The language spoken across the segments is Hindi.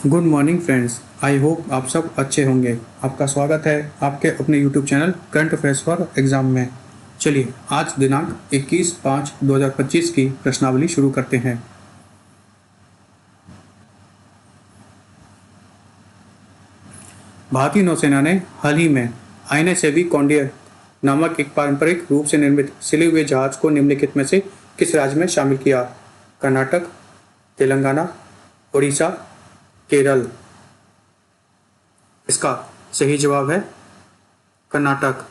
Good morning friends. I hope आप सब अच्छे होंगे। आपका स्वागत है आपके अपने YouTube channel current affairs for exam में। चलिए आज दिनांक 21/5/2025 की प्रश्नावली शुरू करते हैं। भारतीय नौसेना ने हाल ही में INS कॉन्डियर नामक एक पारंपरिक रूप से निर्मित सिले हुए जहाज को निम्नलिखित में से किस राज्य में शामिल किया? कर्नाटक, तेलंगाना, उड़ीसा, केरल। इसका सही जवाब है कर्नाटक।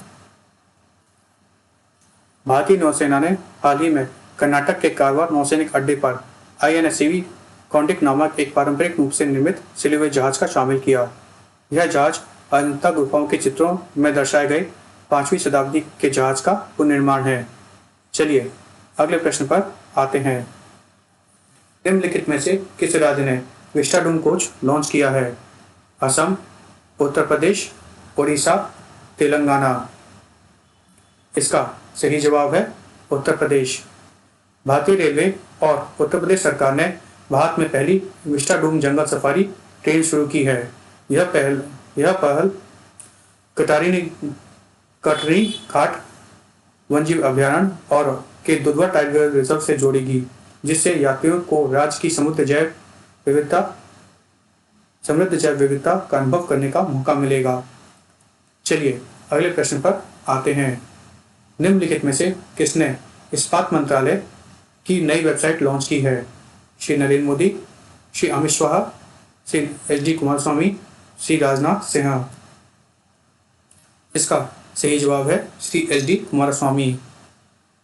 भारतीय नौसेना ने हाल ही में कर्नाटक के कारवार नौसैनिक अड्डे पर INS कॉन्डिक नामक एक पारंपरिक रूप से निर्मित सिले हुए जहाज का शामिल किया। यह जहाज अजंता गुफाओं के चित्रों में दर्शाए गए 5वीं शताब्दी के जहाज का पुनर्निर्माण है। चलिए अगले प्रश्न पर आते हैं। निम्नलिखित में से किस राज्य ने विस्टाडोम कोच लॉन्च किया है? असम, उत्तर प्रदेश, उड़ीसा, तेलंगाना। इसका सही जवाब है उत्तर प्रदेश। भारतीय रेलवे और उत्तर प्रदेश सरकार ने भारत में पहली विस्टाडोम जंगल सफारी ट्रेन शुरू की है। यह पहल कटरी घाट वन्यजीव अभयारण्य और के दुधवा टाइगर रिजर्व से जोड़ेगी, जिससे यात्रियों को राज्य की समृद्ध जैव विविधता का अनुभव करने का मौका मिलेगा। चलिए अगले प्रश्न पर आते हैं। निम्नलिखित में से किसने इस्पात मंत्रालय की नई वेबसाइट लॉन्च की है? श्री नरेंद्र मोदी, श्री अमित शाह, श्री SD कुमारस्वामी, श्री राजनाथ सिंह। इसका सही जवाब है श्री SD कुमारस्वामी।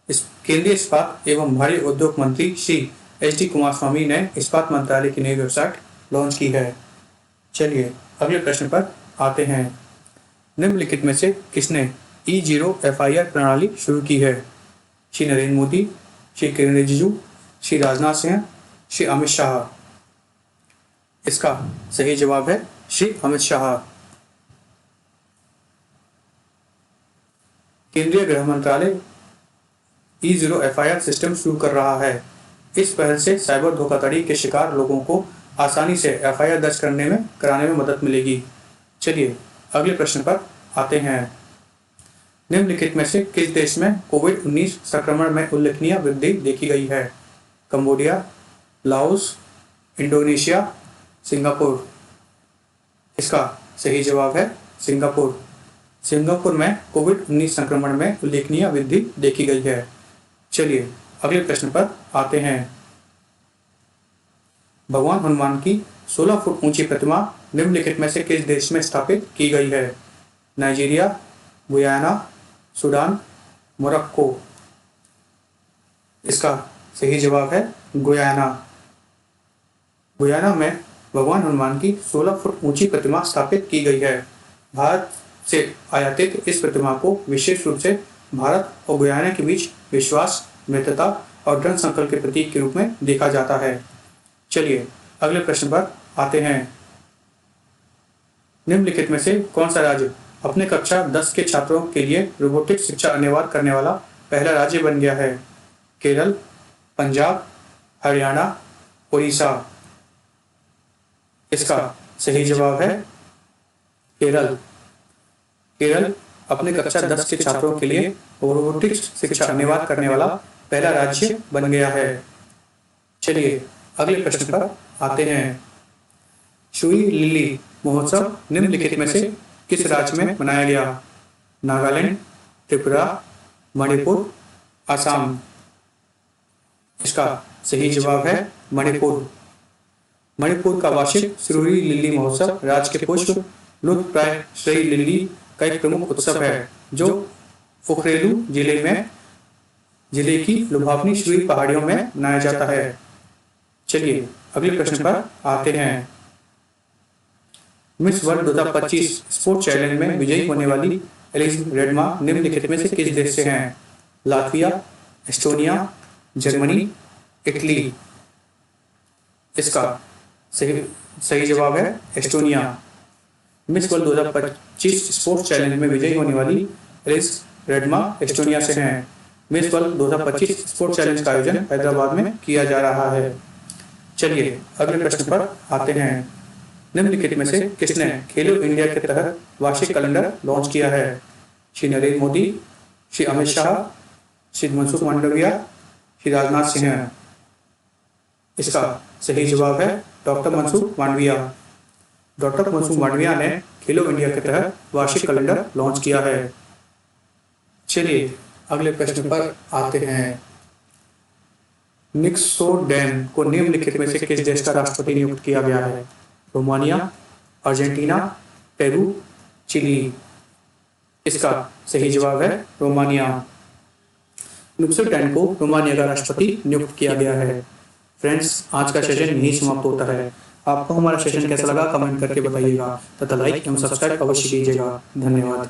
इस केंद्रीय इस्पात एवं भारी उद्योग मंत्री श्री SD कुमारस्वामी ने इस्पात मंत्रालय की नई वेबसाइट लॉन्च की है। चलिए अगले प्रश्न पर आते हैं। निम्नलिखित में से किसने E0 FIR प्रणाली शुरू की है? श्री नरेंद्र मोदी, श्री किरण रिजिजू, श्री राजनाथ सिंह, श्री अमित शाह। इसका सही जवाब है श्री अमित शाह। केंद्रीय गृह मंत्रालय E0 FIR सिस्टम शुरू कर रहा है। इस पहल से साइबर धोखाधड़ी के शिकार लोगों को आसानी से FIR दर्ज कराने में मदद मिलेगी। चलिए अगले प्रश्न पर आते हैं। निम्नलिखित में से किस देश में कोविड-19 संक्रमण में उल्लेखनीय वृद्धि देखी गई है? Cambodia, Laos, Indonesia, Singapore. इसका सही जवाब है सिंगापुर। सिंगापुर में कोविड-19 संक्रमण में उल्लेखनीय वृद्धि देखी गई है। चलिए अगले प्रश्न पर आते हैं। भगवान हनुमान की 16 फुट ऊंची प्रतिमा निम्नलिखित में से किस देश में स्थापित की गई है? Nigeria, Guyana, Sudan, Morocco. इसका सही जवाब है गुयाना। गुयाना में भगवान हनुमान की 16 फुट ऊंची प्रतिमा स्थापित की गई है। भारत से आयातित इस प्रतिमा को विशेष रूप से भारत और गुयाना के बीच विश्वास, मित्रता और दृढ़ संकल्प के प्रतीक के रूप में देखा जाता है। चलिए अगले प्रश्न पर आते हैं। निम्नलिखित में से कौन सा राज्य अपने कक्षा 10 के छात्रों के लिए रोबोटिक्स शिक्षा अनिवार्य करने वाला पहला राज्य बन गया है? केरल, पंजाब, हरियाणा, उड़ीसा। इसका सही जवाब है केरल। केरल अपने कक्षा 10 के छात्रों के लिए रोबोटिक्स शिक्षा अनिवार्य करने वाला पहला राज्य बन गया है। चलिए अगले प्रश्न पर आते हैं। शुई लिली महोत्सव निम्नलिखित में से किस राज्य में मनाया गया? नागालैंड, त्रिपुरा, मणिपुर, असम। इसका सही जवाब है मणिपुर। मणिपुर का वार्षिक सिरोही लिली महोत्सव राज्य के पुष्प लुप्तप्राय श्री लिली का एक प्रमुख उत्सव है, जो उखरेलू जिले की लुभावनी शुई पहाड़ियों में मनाया जाता है। चलिए अगले प्रश्न पर आते हैं। मिस वर्ल्ड 2025 स्पोर्ट्स चैलेंज में विजयी होने वाली एलिस रेडमा निम्नलिखित में से किस देश से हैं? Latvia, Estonia, Germany, Italy. इसका सही जवाब है Estonia. Miss world 2025 sports challenge में विजयी होने वाली एलिस रेडमा एस्टोनिया से हैं। मिस वर्ल्ड 2025 स्पोर्ट्स चैलेंज का आयोजन हैदराबाद में किया जा रहा है। चलिए अगले प्रश्न पर आते हैं। निम्नलिखित में से किसने खेलो इंडिया के तहत वार्षिक कैलेंडर लॉन्च किया है? श्री नरेंद्र मोदी, श्री अमित शाह, श्री मनसुख मांडविया, श्री राजनाथ सिंह। इसका सही जवाब है डॉक्टर मनसुख मांडविया। डॉक्टर मनसुख मांडविया ने खेलो इंडिया के तहत वार्षिक कैलेंडर लॉन्च किया है। चलिए अगले प्रश्न पर आते हैं। निक्सोडेन को निम्नलिखित में से किस देश का राष्ट्रपति नियुक्त किया गया है? Romania, Argentina, Peru, Chile. इसका सही जवाब है रोमानिया। निक्सोडेन को रोमानिया का राष्ट्रपति नियुक्त किया गया है। फ्रेंड्स, आज का सेशन यही समाप्त होता है। आपको हमारा सेशन कैसा लगा कमेंट करके बताइएगा तथा लाइक एवं सब्सक्राइब अवश्य कीजिएगा। धन्यवाद।